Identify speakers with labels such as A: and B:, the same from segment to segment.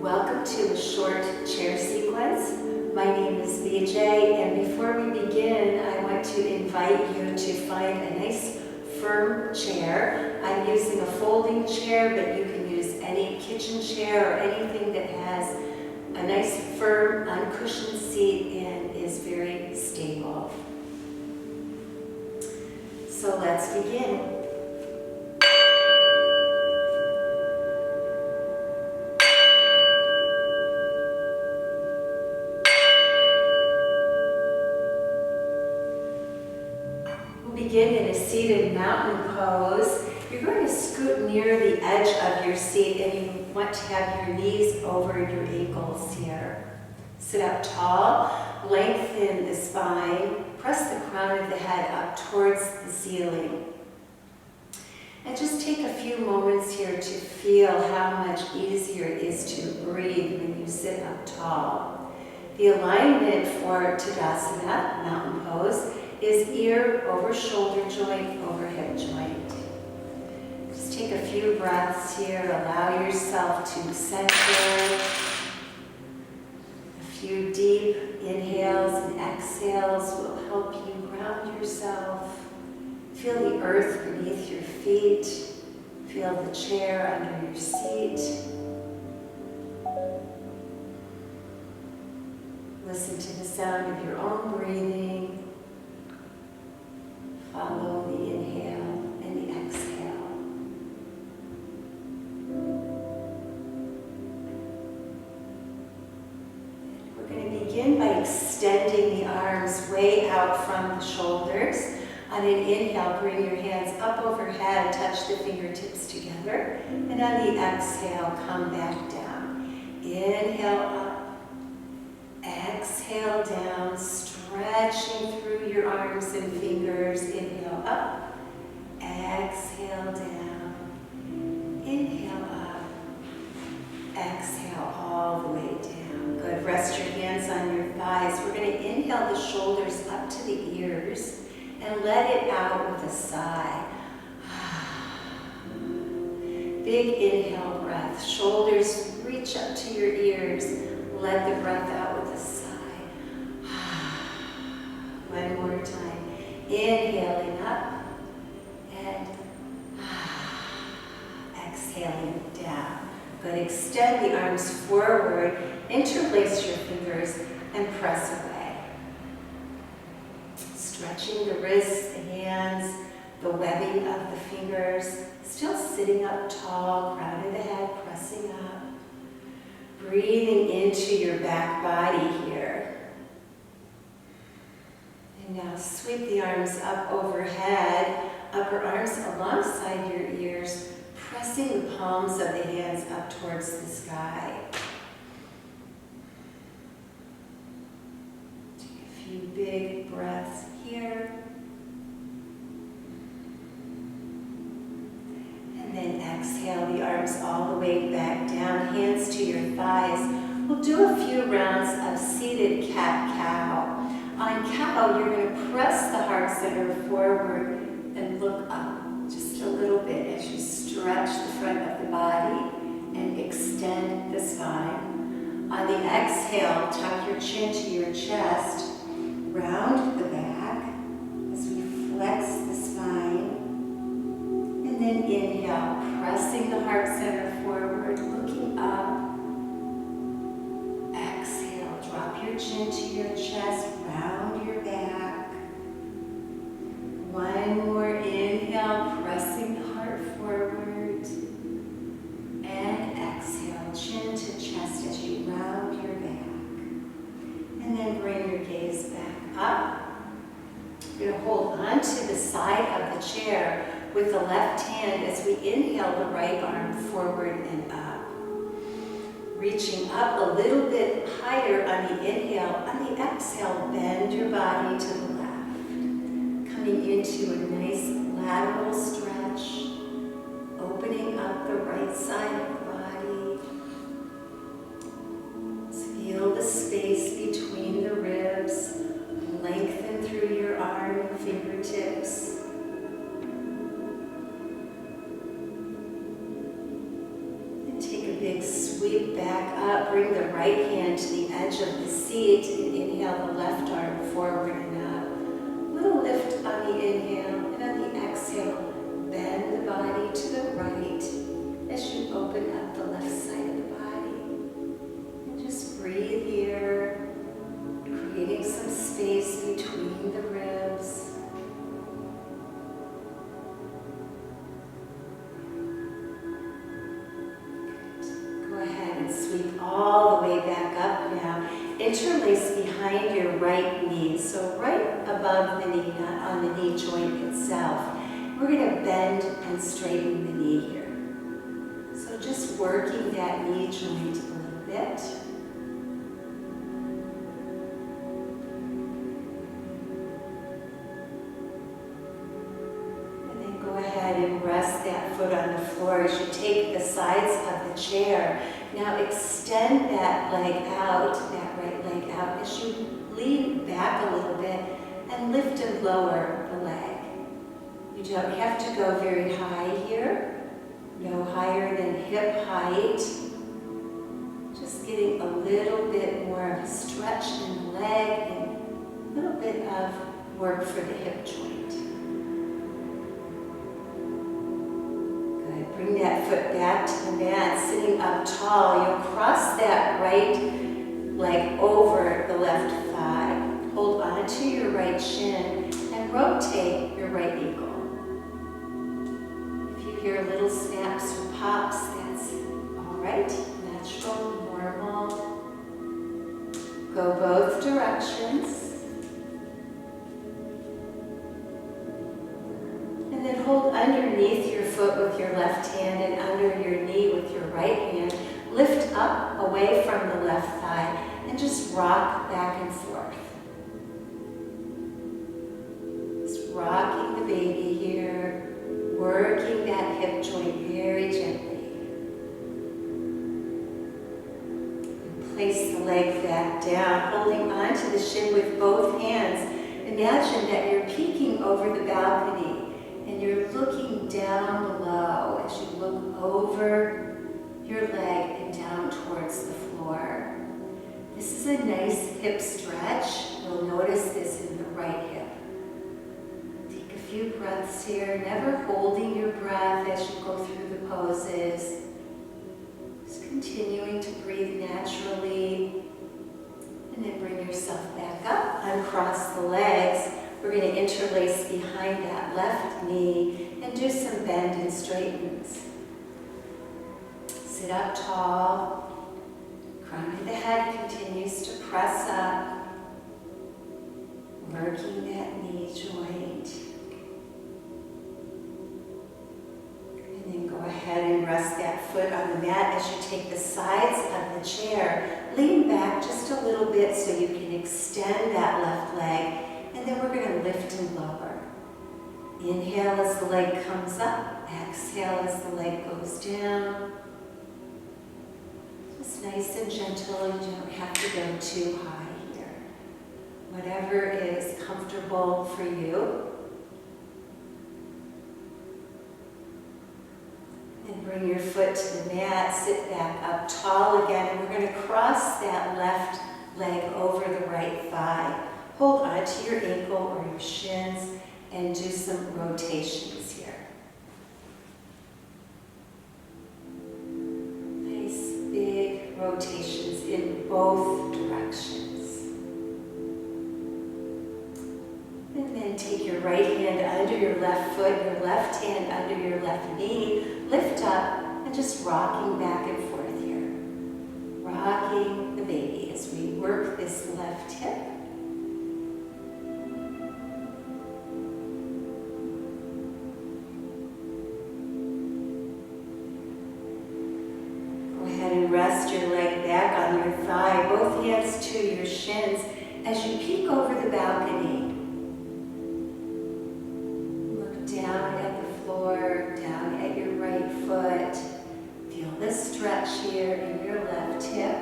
A: Welcome to a short chair sequence. My name is BJ, and before we begin, I want to invite you to find a nice firm chair. I'm using a folding chair, but you can use any kitchen chair or anything that has a nice firm uncushioned seat and is very stable. So let's begin. Begin in a seated mountain pose. You're going to scoot near the edge of your seat and you want to have your knees over your ankles here. Sit up tall, lengthen the spine, press the crown of the head up towards the ceiling. And just take a few moments here to feel how much easier it is to breathe when you sit up tall. The alignment for Tadasana, mountain pose, is ear over shoulder joint over hip joint. Just take a few breaths here. Allow yourself to center. A few deep inhales and exhales will help you ground yourself. Feel the earth beneath your feet. Feel the chair under your seat. Listen to the sound of your own breathing. Follow the inhale and the exhale. And we're going to begin by extending the arms way out from the shoulders. On an inhale, bring your hands up overhead, touch the fingertips together. And on the exhale, come back down. Inhale up, exhale down, stretching through your arms and fingers. Inhale up, exhale down, inhale up, exhale all the way down. Good, rest your hands on your thighs. We're going to inhale the shoulders up to the ears and let it out with a sigh. Big inhale breath, shoulders reach up to your ears, let the breath out with a sigh. One more time. Inhaling up and exhaling down. Good. Extend the arms forward, interlace your fingers, and press away. Stretching the wrists, the hands, the webbing of the fingers. Still sitting up tall, crown of the head pressing up. Breathing into your back body here. And now sweep the arms up overhead, upper arms alongside your ears, pressing the palms of the hands up towards the sky. Take a few big breaths here. And then exhale the arms all the way back down, hands to your thighs. We'll do a few rounds of seated cat-cow. On cow, you're going to press the heart center forward and look up just a little bit as you stretch the front of the body and extend the spine. On the exhale, tuck your chin to your chest, round the back as we flex the spine. And then inhale, pressing the heart center forward, looking up. Exhale, drop your chin to your chest, round your back. One more inhale, pressing the heart forward. And exhale, chin to chest as you round your back. And then bring your gaze back up. You're going to hold on to the side of the chair with the left hand as we inhale the right arm forward and up. Reaching up a little bit higher on the inhale. On the exhale, bend your body to the left. Coming into a nice lateral stretch. Opening up the right side of the body. Feel the space between the ribs. Lengthen through your arm and fingertips. And take a big sweep sweep back up. Bring the right hand to the edge of the seat and inhale the left arm forward and up. Little lift on the inhale, and on the exhale, bend the body to the right as you open up the left side of the body. And just breathe here, creating some space between the ribs. Sweep all the way back up now. Interlace behind your right knee. So right above the knee, not on the knee joint itself. We're going to bend and straighten the knee here. So just working that knee joint a little bit. And then go ahead and rest that foot on the floor as you take the sides of the chair. Now extend that leg out, that right leg out, as you lean back a little bit and lift and lower the leg. You don't have to go very high here, no higher than hip height. Just getting a little bit more of a stretch in the leg and a little bit of work for the hip joint. Bring that foot back to the mat, sitting up tall. You'll cross that right leg over the left thigh. Hold on to your right shin and rotate your right ankle. If you hear little snaps or pops, that's all right, natural, normal. Go both directions. And then hold underneath your foot with your left hand and under your knee with your right hand. Lift up away from the left thigh and just rock back and forth. Just rocking the baby here, working that hip joint very gently. And place the leg back down, holding onto the shin with both hands. Imagine that you're peeking over the balcony. And you're looking down below as you look over your leg and down towards the floor. This is a nice hip stretch. You'll notice this in the right hip. Take a few breaths here, never holding your breath as you go through the poses. Just continuing to breathe naturally. And then bring yourself back up, uncross the legs. We're going to interlace behind that left knee and do some bend and straightens. Sit up tall. Crown of the head continues to press up. Working that knee joint. And then go ahead and rest that foot on the mat as you take the sides of the chair. Lean back just a little bit so you can extend that left leg. And then we're going to lift and lower. Inhale as the leg comes up. Exhale as the leg goes down. Just nice and gentle. You don't have to go too high here. Whatever is comfortable for you. And bring your foot to the mat. Sit back up tall again. And we're going to cross that left leg over the right thigh. Hold onto your ankle or your shins and do some rotations here. Nice big rotations in both directions. And then take your right hand under your left foot, your left hand under your left knee. Lift up and just rocking back and forth here. Rocking the baby as we work this left hip. Rest your leg back on your thigh, both hands to your shins as you peek over the balcony. Look down at the floor, down at your right foot. Feel the stretch here in your left hip.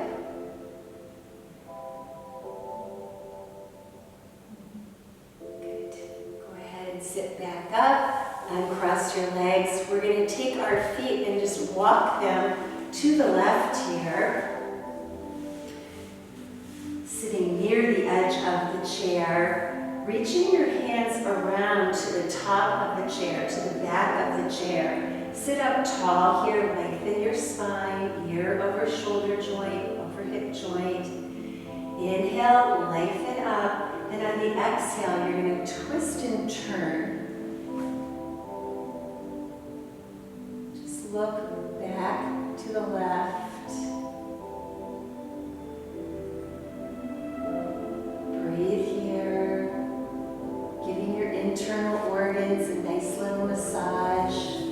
A: Good. Go ahead and sit back up, uncross your legs. We're going to take our feet and just walk them to the left here. Sitting near the edge of the chair, reaching your hands around to the top of the chair, to the back of the chair. Sit up tall here, lengthen your spine, ear over shoulder joint, over hip joint. Inhale, lengthen up, and on the exhale, you're going to twist and turn. Just look back to the left. Breathe here, giving your internal organs a nice little massage.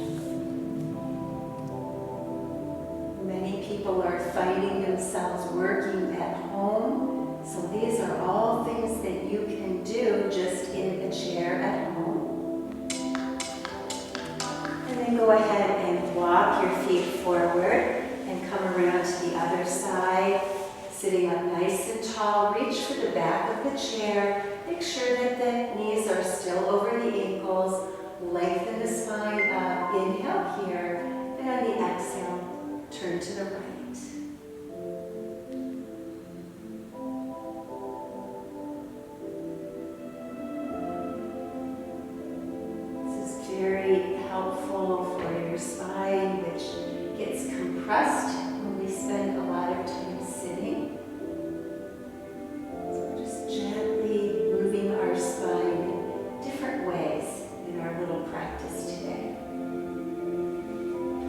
A: Many people are finding themselves working at home, so these are all things that you can do just in a chair at home. And then go ahead and walk your feet forward and come around to the other side. Sitting up nice and tall, reach for the back of the chair. Make sure that the knees are still over the ankles. Lengthen the spine up. Inhale here, and on the exhale, turn to the right. This is very helpful for your spine, which gets compressed when we spend a lot of time sitting. So we're just gently moving our spine in different ways in our little practice today.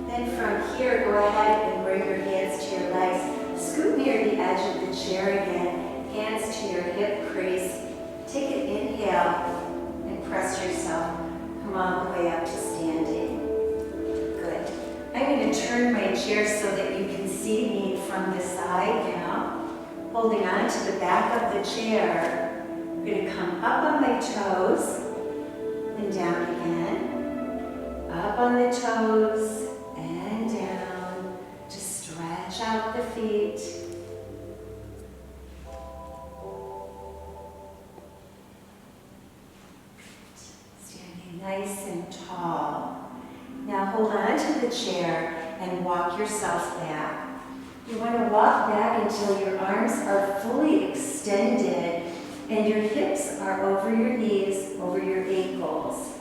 A: Then from here, go ahead and bring your hands to your legs. Scoot near the edge of the chair again. Hands to your hip crease. Take an inhale and press yourself. Come all the way up to standing. Good. I'm going to turn my chair so that you can see me from the side now. Holding on to the back of the chair. I'm going to come up on my toes and down again. Up on the toes and down. Just stretch out the feet. Standing nice and tall. Now hold on to the chair and walk yourself back. You want to walk back until your arms are fully extended and your hips are over your knees, over your ankles.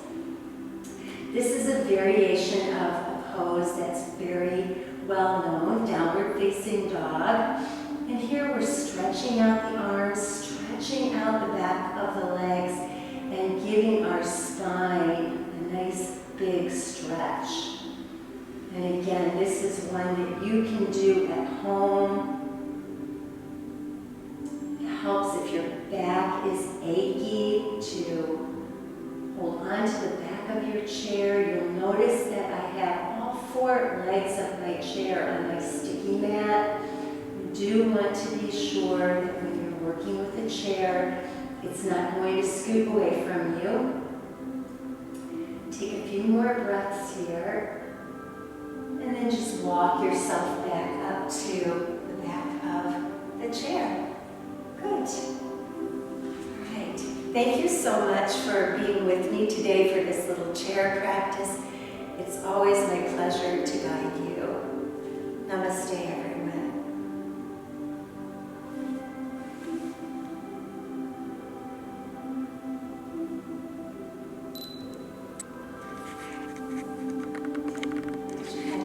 A: This is a variation of a pose that's very well known, downward facing dog. And here we're stretching out the arms, stretching out the back of the legs, and giving our spine a nice big stretch. And again, this is one that you can do at home. It helps if your back is achy to hold on to the back of your chair. You'll notice that I have all four legs of my chair on my sticky mat. You do want to be sure that when you're working with the chair, it's not going to scoot away from you. Take a few more breaths here. And then just walk yourself back up to the back of the chair. Good. All right. Thank you so much for being with me today for this little chair practice. It's always my pleasure to guide you. Namaste, everyone.